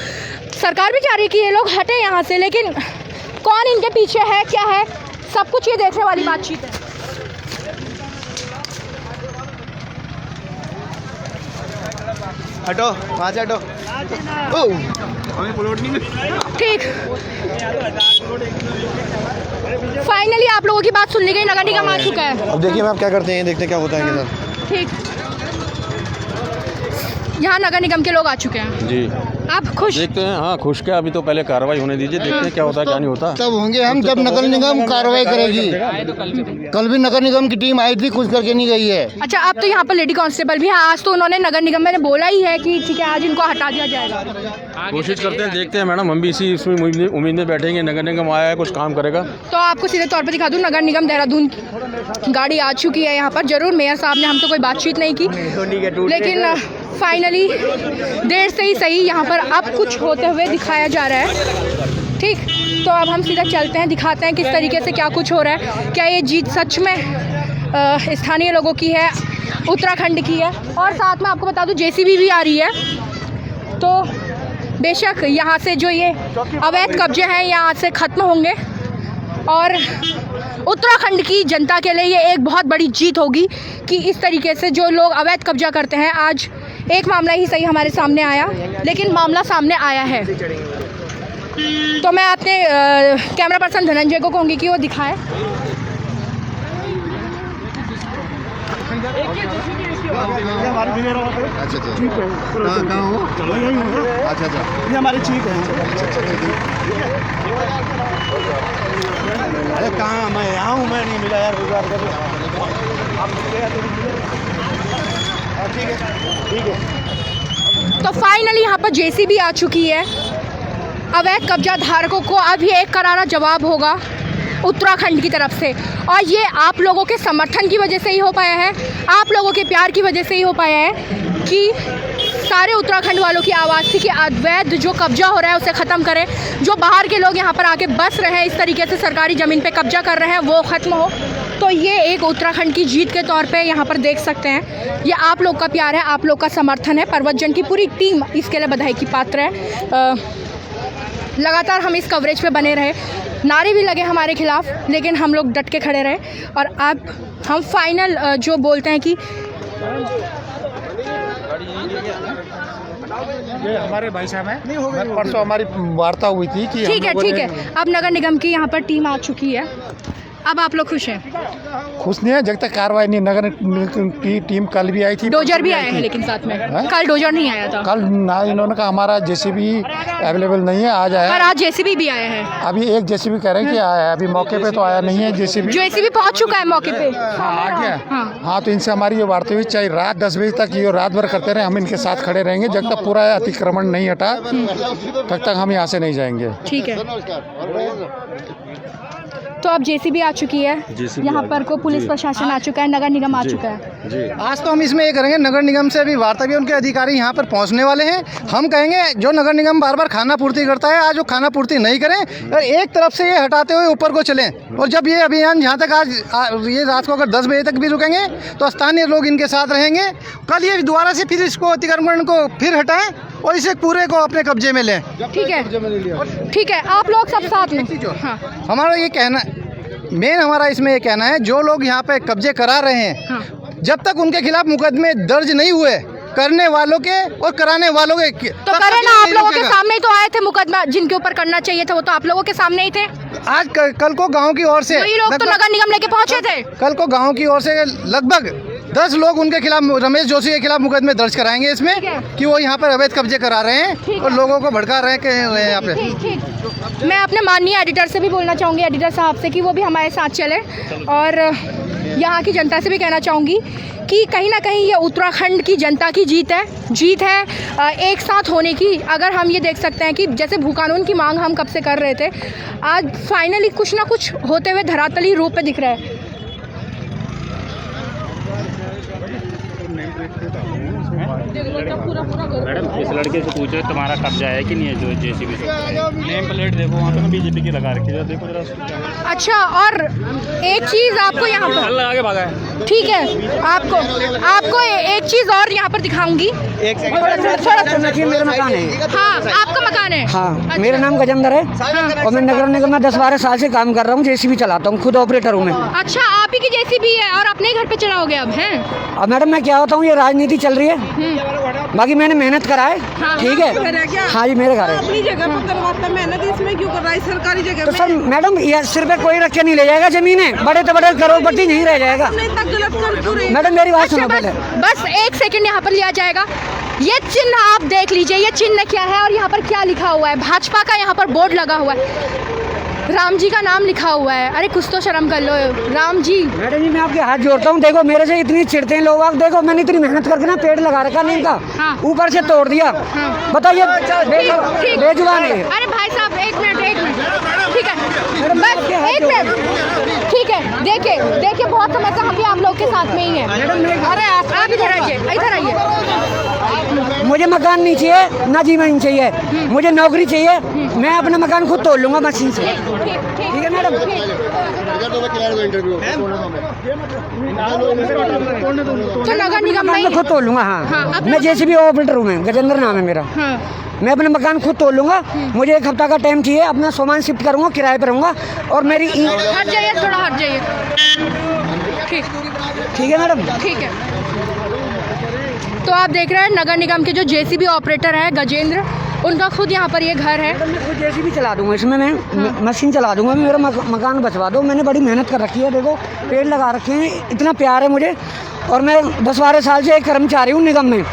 सरकार भी चाह रही है कि ये लोग हटे यहाँ से, लेकिन कौन इनके पीछे है, क्या है, सब कुछ ये देखने वाली बातचीत है। हटो, वहाँ से हटो। ठीक, फाइनली आप लोगों की बात सुन ली गई, नगर निगम आ चुका है। अब देखिए मैम क्या करते हैं, देखते क्या होता है इनके साथ। ठीक, यहाँ नगर निगम के लोग आ चुके हैं जी। आप खुश? देखते हैं, हाँ खुश क्या, अभी तो पहले कार्रवाई होने दीजिए, देखते हैं क्या होता है क्या नहीं होता। तब होंगे हम जब नगर निगम कार्रवाई करेगी। कल भी नगर निगम की टीम आई थी, कुछ करके नहीं गई है। अच्छा, अब तो यहाँ पर लेडी कांस्टेबल भी है। आज तो उन्होंने नगर निगम में बोला ही है कि ठीक है आज इनको हटा दिया जाएगा। कोशिश करते हैं, देखते हैं मैडम, हम भी इसी इसमें उम्मीद में बैठेंगे। नगर निगम आया है, कुछ काम करेगा। तो आपको सीधे तौर पर दिखा दूँ, नगर निगम देहरादून की गाड़ी आ चुकी है यहाँ पर। जरूर मेयर साहब ने हमसे कोई बातचीत नहीं की, लेकिन फाइनली देर से ही सही यहाँ पर अब कुछ होते हुए दिखाया जा रहा है। ठीक, तो अब हम सीधा चलते हैं, दिखाते हैं किस तरीके से क्या कुछ हो रहा है। क्या ये जीत सच में स्थानीय लोगों की है, उत्तराखंड की है? और साथ में आपको बता दूं जेसीबी भी आ रही है। तो बेशक यहाँ से जो ये अवैध कब्जे हैं यहाँ से ख़त्म होंगे और उत्तराखंड की जनता के लिए ये एक बहुत बड़ी जीत होगी कि इस तरीके से जो लोग अवैध कब्जा करते हैं, आज एक मामला ही सही हमारे सामने आया, लेकिन मामला सामने आया है। तो मैं अपने कैमरा पर्सन धनंजय को कहूँगी कि वो दिखाए। ये हमारे चीफ है। अरे कहाँ, मैं यहाँ हूँ, मैं नहीं मिला यार। ठीक है। तो फाइनली यहाँ पर जेसीबी आ चुकी है। अवैध कब्जा धारकों को अब ये एक करारा जवाब होगा उत्तराखंड की तरफ से, और ये आप लोगों के समर्थन की वजह से ही हो पाया है, आप लोगों के प्यार की वजह से ही हो पाया है कि सारे उत्तराखंड वालों की आवाज़ थी कि अवैध जो कब्जा हो रहा है उसे ख़त्म करें। जो बाहर के लोग यहाँ पर आके बस रहे हैं, इस तरीके से सरकारी ज़मीन पे कब्जा कर रहे हैं, वो ख़त्म हो। तो ये एक उत्तराखंड की जीत के तौर पे यहाँ पर देख सकते हैं। ये आप लोग का प्यार है, आप लोग का समर्थन है। पर्वतजन की पूरी टीम इसके लिए बधाई की पात्र है। लगातार हम इस कवरेज पे बने रहे, नारे भी लगे हमारे खिलाफ, लेकिन हम लोग डट के खड़े रहे। और अब हम फाइनल जो बोलते हैं कि ये हमारे भाई साहब हैं, परसों हमारी वार्ता हुई थी कि ठीक है। अब नगर निगम की यहाँ पर टीम आ चुकी है, अब आप लोग खुश हैं? खुश नहीं है जब तक कार्रवाई नहीं। नगर निगम की टीम कल भी आई थी, डोजर भी आया है, लेकिन साथ में कल डोजर नहीं आया था। कल ना इन्होंने कहा हमारा जेसीबी अवेलेबल नहीं है, आज आया। पर आज जेसीबी भी आया है। अभी एक जेसीबी कह रहे हैं कि आया है, अभी मौके पे तो आया नहीं है जेसीबी। जेसीबी पहुंच चुका है मौके पे। आ गया। हाँ, तो इनसे हमारी ये वार्ता हुई, चाहे रात 10 बजे तक ये रात भर करते रहे, हम इनके साथ खड़े रहेंगे जब तक पूरा अतिक्रमण नहीं हटा, तब तक हम यहाँ से नहीं जाएंगे। ठीक है। तो अब जेसीबी आ चुकी है यहाँ पर को, पुलिस प्रशासन आ चुका है, नगर निगम आ चुका है। आज तो हम इसमें ये करेंगे, नगर निगम से अभी वार्ता भी, उनके अधिकारी यहाँ पर पहुँचने वाले हैं। हम कहेंगे जो नगर निगम बार बार खाना पूर्ति करता है, आज वो खाना पूर्ति नहीं करें और एक तरफ से ये हटाते हुए ऊपर को चलें। और जब ये अभियान जहाँ तक आज ये रात को अगर 10 बजे तक भी रुकेंगे तो स्थानीय लोग इनके साथ रहेंगे। कल ये दोबारा से फिर इसको अतिक्रमण को फिर हटाएं और इसे पूरे को अपने कब्जे में लें। ठीक है, आप लोग सब साथ में। हाँ। हमारा ये कहना मेन हमारा इसमें ये कहना है, जो लोग यहाँ पे कब्जे करा रहे हैं, जब तक उनके खिलाफ मुकदमे दर्ज नहीं हुए, करने वालों के और कराने वालों के तो करे ना। आप लोगों के सामने ही तो आए थे मुकदमा, जिनके ऊपर करना चाहिए था वो तो आप लोगों के सामने ही थे। आज कल को गांव की ओर से वही लोग तो नगर निगम लेके पहुंचे थे। कल को गांव की ओर से लगभग 10 लोग उनके खिलाफ, रमेश जोशी के खिलाफ मुकदमे दर्ज कराएंगे इसमें कि वो यहाँ पर अवैध कब्जे करा रहे हैं और लोगों को भड़का रहे हैं यहाँ पे। मैं अपने माननीय एडिटर से भी बोलना चाहूँगी, एडिटर साहब से, कि वो भी हमारे साथ चले और यहाँ की जनता से भी कहना चाहूँगी कि कहीं ना कहीं ये उत्तराखंड की जनता की जीत है एक साथ होने की। अगर हम ये देख सकते हैं कि जैसे भू कानून की मांग हम कब से कर रहे थे, आज फाइनली कुछ ना कुछ होते हुए धरातली रूप में दिख रहा है। मैडम इस लड़के से पूछो तुम्हारा कब्जा है कि नहीं है जो जेसीबी से? नेम प्लेट देखो वहाँ पे बीजेपी की लगा रखी है, देखो जरा। अच्छा, और एक चीज़ आपको यहाँ पर आगे भागा है, ठीक है, आपको एक चीज़ और यहाँ पर दिखाऊंगी। एक सेकंड, मेरा मकान है। हाँ, आपका मकान है? हाँ, अच्छा। मेरा नाम गजेंद्र है और मैं नगर निगम में 10-12 साल से काम कर रहा हूँ, जेसीबी चलाता हूँ, खुद ऑपरेटर हूँ मैं। अच्छा, आप ही की जेसीबी है और अपने घर पे चलाओगे अब? हैं? अब मैडम मैं क्या होता हूँ, ये राजनीति चल रही है, बाकी मैंने मेहनत करा है, ठीक है। हाँ जी, मेरे घर है। अपनी जगह पर करवाता मेहनत, इसमें क्यों कर रहा है सरकारी जगह? तो सर मैडम ये सिर पे कोई रख के नहीं ले जाएगा, जमीनें बड़े तो बड़े करोड़पति नहीं रह जाएगा। मैडम मेरी बात सुनो पहले। बस एक सेकंड यहाँ पर लिया जाएगा। ये चिन्ह आप देख लीजिए, ये चिन्ह क्या है और यहाँ पर क्या लिखा हुआ है। भाजपा का यहाँ पर बोर्ड लगा हुआ है, राम जी का नाम लिखा हुआ है। अरे कुछ तो शर्म कर लो राम जी। मैडम जी मैं आपके हाथ जोड़ता हूँ, देखो मेरे से इतनी चिढ़ते हैं लोग, आप देखो मैंने इतनी मेहनत करके ना पेड़ लगा रखा नीम का, ऊपर से तोड़ दिया। बताइए बेजुबान है। अरे भाई साहब एक मिनट, ठीक है, बस एक मिनट, ठीक है। देखिए बहुत समय से हम भी आप लोग के साथ में ही हैं। अरे आप इधर आइए। मुझे मकान नहीं चाहिए, ना जीवन चाहिए, मुझे नौकरी चाहिए। मैं अपना मकान खुद तोड़ लूंगा मशीन से, ठीक है मैडम। तो नगर निगम में खुद तोड़ लूंगा। हाँ, मैं जेसीबी ऑपरेटर हूँ, मैं गजेंद्र नाम है मेरा। मैं अपना मकान खुद तोड़ लूंगा। मुझे 1 हफ्ता का टाइम चाहिए, अपना सामान शिफ्ट करूंगा, किराए पर रहूंगा और मेरी हट जाइए, थोड़ा हट जाइए। ठीक है मैडम, ठीक है। तो आप देख रहे हैं नगर निगम के जो जेसीबी ऑपरेटर है गजेंद्र, उनका खुद यहाँ पर ये घर है। मैं खुद जेसीबी चला दूंगा, इसमें मैं मशीन चला दूंगा, मेरा मकान बचवा दो। मैंने बड़ी मेहनत कर रखी है, देखो पेड़ लगा रखे हैं, इतना प्यार है मुझे, और मैं 10-12 साल से एक कर्मचारी हूँ निगम में।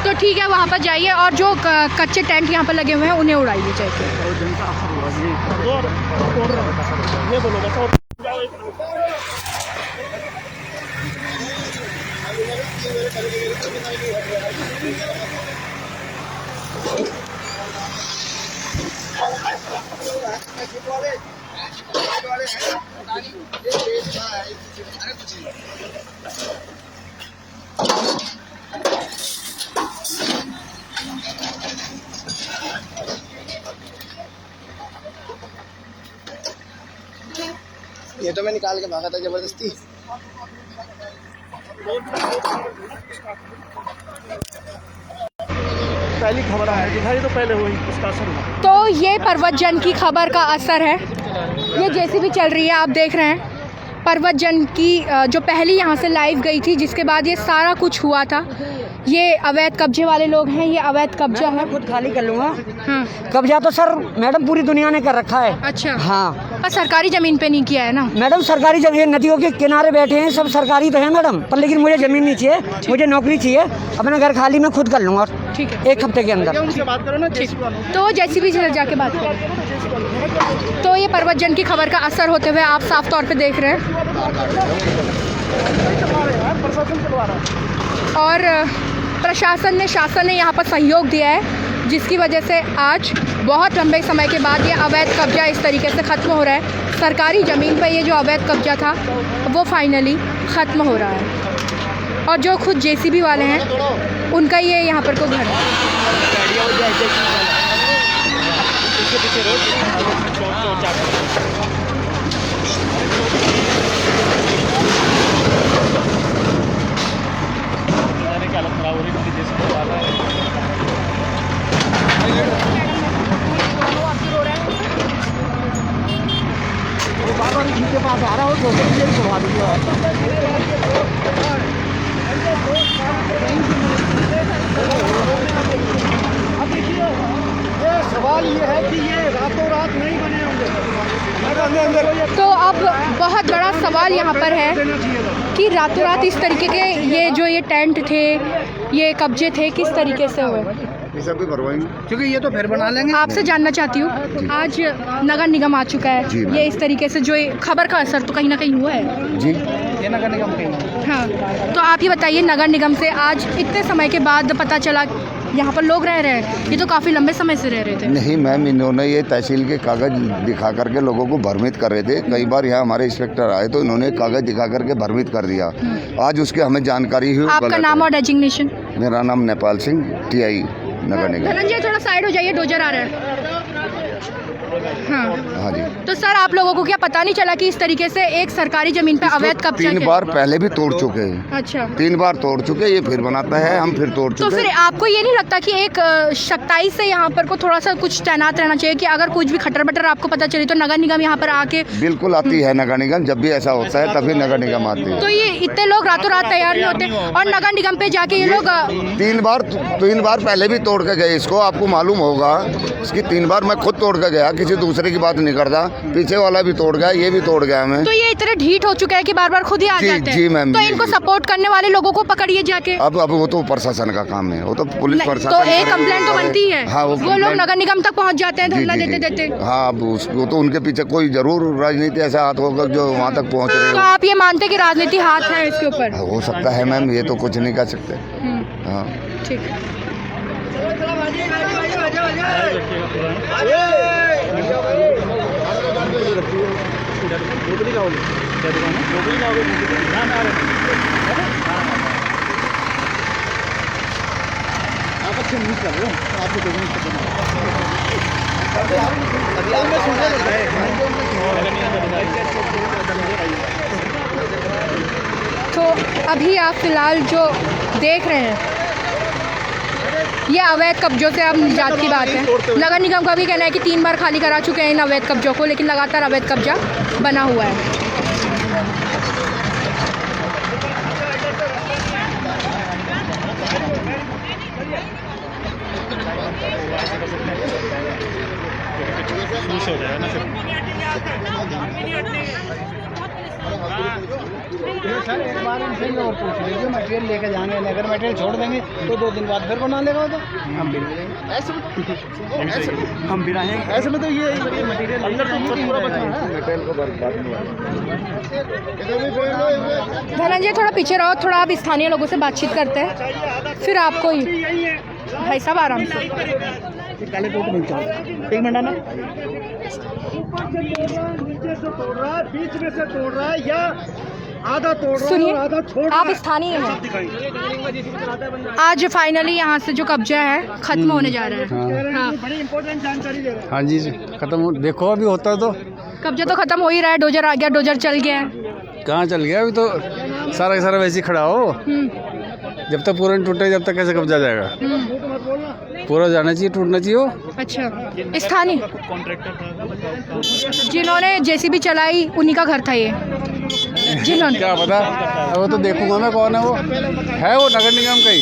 तो ठीक है, वहाँ पर जाइए और जो कच्चे टेंट यहाँ पर लगे हुए हैं उन्हें उड़ाइए चाहिए। ये तो मैं निकाल के भागा था जबरदस्ती। पहली खबर है दिखाई तो पहले हुई, उसका असर हुआ। तो ये पर्वत जन की खबर का असर है। ये जेसीबी चल रही है, आप देख रहे हैं। पर्वत जन की जो पहली यहाँ से लाइव गई थी, जिसके बाद ये सारा कुछ हुआ था। ये अवैध कब्जे वाले लोग हैं, ये अवैध कब्जा है। खुद खाली कर लूँगा। कब्जा तो सर मैडम पूरी दुनिया ने कर रखा है। अच्छा, हाँ, पर सरकारी ज़मीन पे नहीं किया है ना मैडम। सरकारी जमीन, नदियों के किनारे बैठे हैं, सब सरकारी तो है मैडम, पर लेकिन मुझे ज़मीन नहीं चाहिए, मुझे नौकरी चाहिए। अपना घर खाली मैं खुद कर लूँगा, ठीक है, 1 हफ्ते के अंदर। बात करो ना, ठीक। तो जेसीबी से जाके बात करें। तो ये पर्वत जन की खबर का असर होते हुए आप साफ तौर पे देख रहे हैं। और प्रशासन ने, शासन ने यहाँ पर सहयोग दिया है, जिसकी वजह से आज बहुत लंबे समय के बाद ये अवैध कब्जा इस तरीके से ख़त्म हो रहा है। सरकारी ज़मीन पर ये जो अवैध कब्जा था वो फाइनली ख़त्म हो रहा है। और जो खुद जेसीबी वाले हैं उनका ये यहाँ पर को घर है। के पास आ रहा हो तो करवा दीजिए। अब देखिए, ये सवाल ये है कि ये रातों रात नहीं बने होंगे। तो अब बहुत बड़ा सवाल यहाँ पर है कि रातों रात इस तरीके के ये टेंट थे, ये कब्जे थे, किस तरीके से हुए, क्योंकि ये तो फिर बना लेंगे। आपसे जानना चाहती हूँ। आज नगर निगम आ चुका है, ये इस तरीके से जो खबर का असर तो कहीं ना कहीं हुआ है जी। ये नगर निगम के ही। हाँ, तो आप ये बताइए, नगर निगम से आज इतने समय के बाद पता चला यहाँ पर लोग रह रहे हैं, ये तो काफ़ी लंबे समय से रह रहे थे। नहीं मैम, इन्होंने ये तहसील के कागज दिखा करके लोगों को भ्रमित कर रहे थे। कई बार यहाँ हमारे इंस्पेक्टर आए तो इन्होंने कागज दिखा करके भ्रमित कर दिया। आज उसके हमें जानकारी हुई। आपका नाम और डेजिग्नेशन? मेरा नाम नेपाल सिंह, TI नगर निगम। धनंजय थोड़ा साइड हो जाइए, डोजर आ रहा है। हाँ जी। तो सर आप लोगों को क्या पता नहीं चला कि इस तरीके से एक सरकारी जमीन पे अवैध कब्जा? 3 बार पहले भी तोड़ चुके हैं। अच्छा, 3 बार तोड़ चुके, ये फिर बनाता है, हम फिर तोड़ तो चुके। फिर आपको ये नहीं लगता कि एक सख्ताई से यहाँ पर को थोड़ा सा कुछ तैनात रहना चाहिए कि अगर कुछ भी खटर बटर आपको पता चले तो नगर निगम यहाँ पर आके? बिल्कुल आती है नगर निगम, जब भी ऐसा होता है तभी नगर निगम आती है। तो ये इतने लोग रातों रात तैयार नहीं होते और नगर निगम पे जाके ये लोग 3 बार पहले भी तोड़ के गए। इसको आपको मालूम होगा, इसकी 3 बार मैं खुद तोड़ के गया, किसी दूसरे की बात नहीं करता। पीछे वाला भी तोड़ गया, ये भी तोड़ गया हमें। तो ये इतने ढीठ हो चुके हैं कि बार बार खुद ही आ जाते हैं। जी मैम। तो इनको सपोर्ट करने वाले लोगों को पकड़िए जाके। अब वो तो प्रशासन का काम है, वो तो पुलिस प्रशासन। तो एक कंप्लेंट तो बनती है। हाँ, वो लोग नगर निगम तक पहुंच जाते हैं धरना देते देते। हाँ, अब उसको तो उनके पीछे कोई जरूर राजनीति ऐसा हाथ होगा जो वहाँ तक पहुँच रहे तो हो। आप ये मानते हैं कि राजनीति हाथ है इसके ऊपर? हो सकता है मैम, ये तो कुछ नहीं कर सकते। हाँ ठीक। तो अभी आप फिलहाल जो देख रहे हैं ये अवैध कब्जों से अब निजात की बात है। नगर निगम का भी कहना है कि 3 बार खाली करा चुके हैं इन अवैध कब्जों को, लेकिन लगातार अवैध कब्जा बना हुआ है। सर एक बार इनसे और पूछ लीजिए, मटेरियल लेके जाएंगे, अगर मटेरियल छोड़ देंगे तो 2 दिन बाद फिर बना लेगा। तो हम भी ऐसे हम भी रहेंगे ऐसे में। तो ये मटेरियल अंदर तो पूरा बचा है। धनंजय थोड़ा पीछे रहो, थोड़ा आप स्थानीय लोगों से बातचीत करते हैं, फिर आपको ही भाई साहब आराम से। पहले तो नहीं चल 1 मिनट ना, नीचे से तोड़ रहा है, बीच में से तोड़ रहा है, या आधा तोड़ रहा है, आधा छोड़। आप स्थानीय हैं। आज फाइनली यहाँ से जो कब्जा है खत्म होने जा रहा है। हाँ, बड़ी इंपॉर्टेंट जानकारी दे रहे हैं। हाँ जी, खत्म हो, देखो अभी होता है तो कब्जा तो खत्म हो ही रहा है। डोजर आ गया, डोजर चल गया है। कहाँ चल गया? अभी तो सारा का सारा वैसे ही खड़ा हो। जब तक पूरा नहीं टूटे जब तक कैसे कब्जा जाएगा? पूरा जाना चाहिए, टूटना चाहिए वो। अच्छा, स्थानीय जिन्होंने JCB चलाई उन्हीं का घर था ये, जिन्होंने। क्या पता, वो तो देखूंगा मैं कौन है। वो है, वो नगर निगम का ही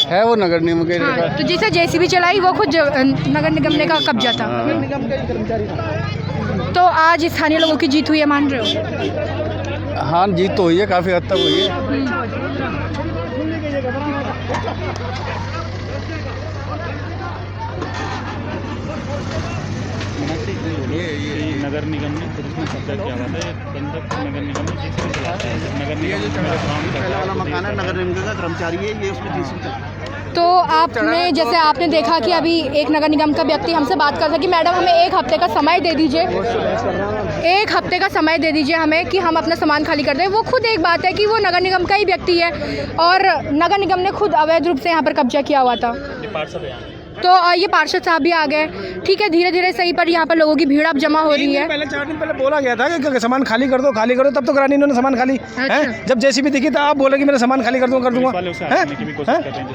है, वो नगर निगम का ही। हाँ, तो जिसे JCB चलाई वो खुद नगर निगम ने का कब्जा था। तो आज स्थानीय लोगों की जीत हुई है, मान रहे हो? हाँ, जीत तो हुई है, काफ़ी हद तक हुई है। नगर निगम ने खुद इसमें कब्जा किया हुआ था। ये बंदर नगर निगम में JCB चलाते हैं। नगर निगम वाला मकान है, नगर निगम का कर्मचारी है, ये उसमें JCB चलाता है। तो आपने जैसे आपने देखा कि अभी एक नगर निगम का व्यक्ति हमसे बात कर रहा कि मैडम हमें 1 हफ्ते का समय दे दीजिए, 1 हफ्ते का समय दे दीजिए हमें कि हम अपना सामान खाली कर दें। वो खुद एक बात है कि वो नगर निगम का ही व्यक्ति है और नगर निगम ने खुद अवैध रूप से यहाँ पर कब्जा किया हुआ था। तो ये पार्षद साहब भी आ गए। ठीक है, धीरे धीरे सही, पर यहाँ पर लोगों की भीड़ अब जमा हो रही है। पहले 4 दिन पहले बोला गया था कि सामान खाली कर दो, खाली करो, तब तो करानी इन्होंने सामान खाली। हैं? जब JCB दिखी तो आप बोले कि मेरा सामान खाली कर दूंगा।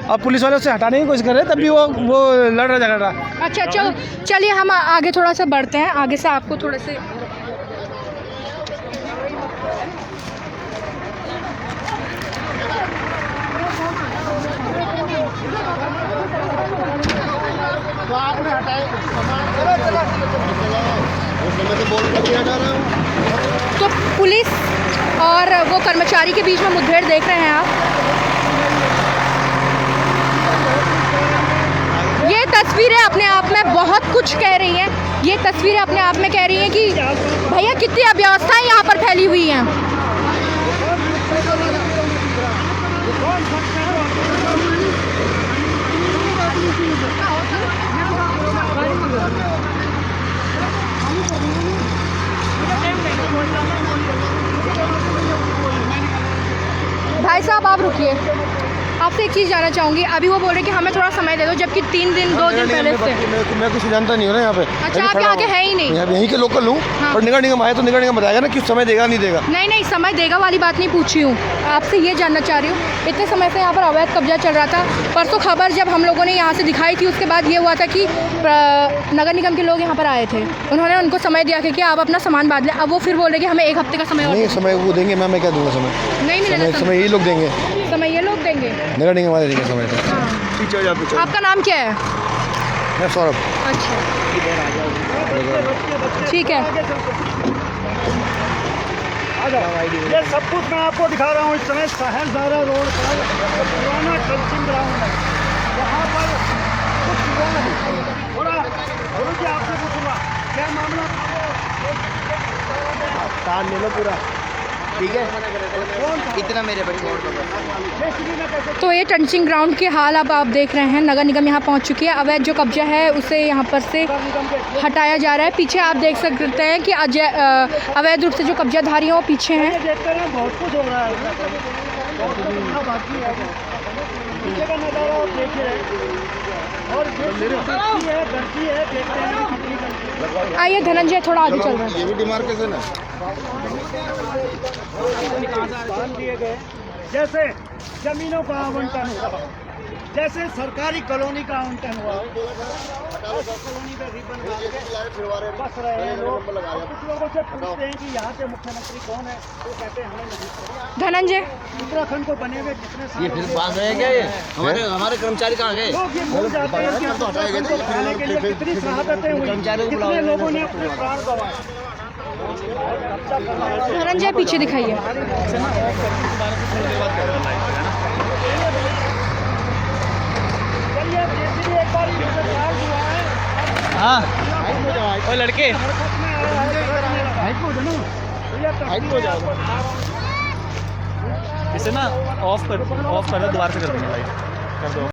अब पुलिस वाले उससे हटाने की कोशिश कर रहे हैं, तब भी वो लड़ रहा झगड़ रहा। अच्छा, चलिए हम आगे थोड़ा सा बढ़ते हैं, आगे से आपको थोड़े से तो पुलिस और वो कर्मचारी के बीच में मुठभेड़ देख रहे हैं आप। ये तस्वीरें अपने आप में बहुत कुछ कह रही हैं। ये तस्वीरें अपने आप में कह रही हैं कि भैया कितनी अव्यवस्थाएं यहाँ पर फैली हुई हैं। भाई साहब आप रुकिए, आपसे एक चीज़ जानना चाहूँगी। अभी वो बोल रहे कि हमें थोड़ा समय दे दो, जबकि 3 दिन 2 दिन पहले से। मैं कुछ जानता नहीं हूँ ना यहाँ पे। अच्छा, आप यहाँ के है ही नहीं? यहीं के लोकल हूँ। हाँ। और नगर निगम आए तो नगर निगम बताएगा ना कि समय देगा नहीं देगा। नहीं नहीं, समय देगा वाली बात नहीं पूछी हूँ, आपसे ये जानना चाह रही हूँ। इतने समय से यहाँ पर अवैध कब्जा चल रहा था। परसों खबर जब हम लोगों ने यहाँ से दिखाई थी, उसके बाद ये हुआ था कि नगर निगम के लोग यहाँ पर आए थे, उन्होंने उनको समय दिया कि आप अपना सामान बांध लें। अब वो फिर बोल रहे कि हमें 1 हफ्ते का समय और नहीं, समय वो देंगे, मैं क्या दूंगा समय? नहीं मिलेगा समय यही लोग देंगे, समय ये लोग देंगे, नगर निगम वाले देंगे समय तो। पीछे हो जा, पीछे। आपका नाम क्या है? मैं सौरभ। अच्छा, ठीक है। ये सब कुछ मैं आपको दिखा रहा हूँ। इस समय साहेबजादा रोड पर पुराना ट्रंचिंग ग्राउंड है। यहाँ पर कुछ हुआ नहीं। थोड़ा गुरु जी आपसे पूछूंगा क्या मामला? तार ले लो पूरा, ठीक है? इतना मेरे तो ये टंचिंग ग्राउंड के हाल अब आप देख रहे हैं। नगर निगम यहाँ पहुँच चुकी है। अवैध जो कब्जा है उसे यहाँ पर से हटाया जा रहा है। पीछे आप देख सकते हैं कि अवैध रूप से जो कब्जाधारी हैं वो पीछे हैं। देखते हैं बहुत कुछ हो रहा है, बाकी है पीछे का नज़ारा आप देखिए। और गलती है, देखते हैं। आइए धनंजय, थोड़ा आगे चल रहा है। ये भी डिमार्केशन है। दिए गए जैसे जमीनों का आवंटन हुआ, जैसे सरकारी कॉलोनी का आवंटन हुआ, कॉलोनी पे रिबन बस रहे हैं लोग। कुछ लोगों से पूछते हैं कि यहाँ के मुख्यमंत्री कौन है, वो कहते हैं हमें नहीं। धनंजय, उत्तराखंड को बने हुए कितने साल ये फिर पास है क्या? ये हमारे कर्मचारी कहाँ गए? लोग ये भूल जाते हैं कि उत्तराखंड को बनाने के लिए कितनी शहादतें हुई, कितने लोगों ने अपने प्राण गंवाए। धनंजय पीछे दिखाइए। हाँ, वो लड़के इसे ना ऑफ कर दो, दोबारा से कर देंगे लाइट कर दो।